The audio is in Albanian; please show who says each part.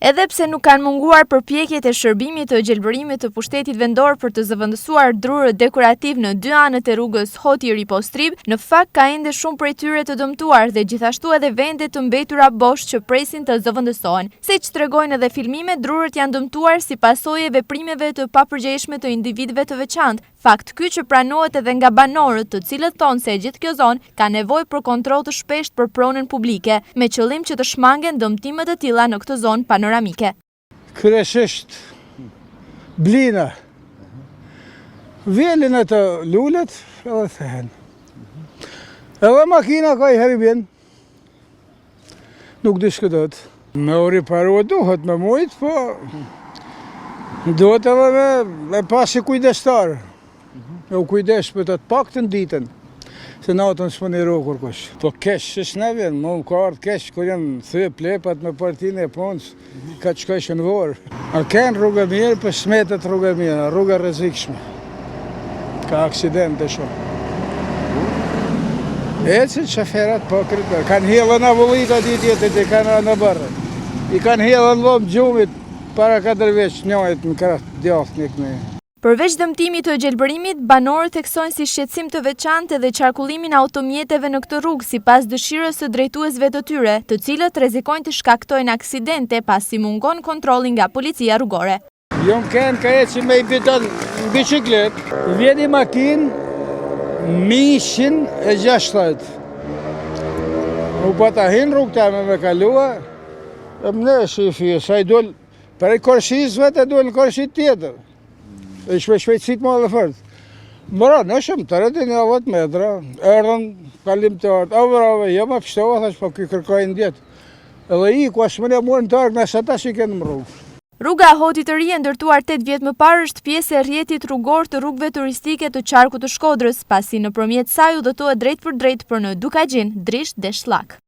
Speaker 1: Edhe pse nuk kanë munguar përpjekjet e shërbimit të gjelbërimit të pushtetit vendor për të zëvendësuar drurët dekorativ në dy anët e rrugës Hoti-Ripostrib, në fakt ka ende shumë prej tyre të dëmtuar dhe gjithashtu edhe vende të mbetura bosh që presin të zëvendësohen. Siç tregojnë edhe filmimet, drurët janë dëmtuar si pasojë e veprimeve të papërgjegjshme të individëve të veçantë. Fakt ky që pranohet edhe nga banorët, të cilët thonë se gjithë kjo zonë ka nevojë për kontroll të shpeshtë për pronën publike, me qëllim që të shmangen dëmtime të tilla në këtë zonë panoramike.
Speaker 2: Kryesisht blina. Vjelin ato lulet edhe thehen. Edhe makina ka i herë vjen. Nuk diskutohet. Me u riparu duhet me mujt, po duhet edhe me pasi kujdestar. Me u kujdes për të paktën ditën, se natën s'pëni rokur kush. Po kesh, që s'ne vjen, më ka ardhë kesh, kur janë thyë plepat me partinë e punës, ka që këshë në vorë. A kenë rrugë mirë, për smetet rrugë mirë, rrugë rrezikshme. Ka aksidente shumë. Ecin shoferat po krytar, kanë hjellën avullita ditjetit, i kanë në bërë. I kanë hjellën lomë gjumit, para 4 veç njojt në kratë djathë një këne.
Speaker 1: Përveç dëmtimit të gjelbërimit, banorët theksojnë si shqetësim të veçantë edhe qarkullimin e automjeteve në këtë rrugë sipas dëshirës së drejtuesve të tyre, të cilët rrezikojnë të shkaktojnë aksidente pasi mungon kontrolli nga policia rrugore.
Speaker 2: Jo më kenë ka eci me i biton në biciklet, vjen i makinë 160. U pata hinë rrugë ta me kalua, e më ne shifi, sa i dole, për e korshizve të dole në korshit tjetër. E shpejtësit më dhe fërtë. Mëra, në shumë të rëti një avot metra, erdhën kalim të artë, avërave, jo më pështova, thash po këj kërkojnë djetë. Edhe i, ku ashtë më një mërë në të artë, nëse ta që i kënë më rrugë.
Speaker 1: Rruga Hotit të Ri e ndërtuar 8 vjet më parë është pjesë e rrjetit rrugor të rrugëve turistike të qarkut të Shkodrës, pasi nëpërmjet saj udhëtohet drejt për drejt për në Dukagjin, Drish dhe Shllak.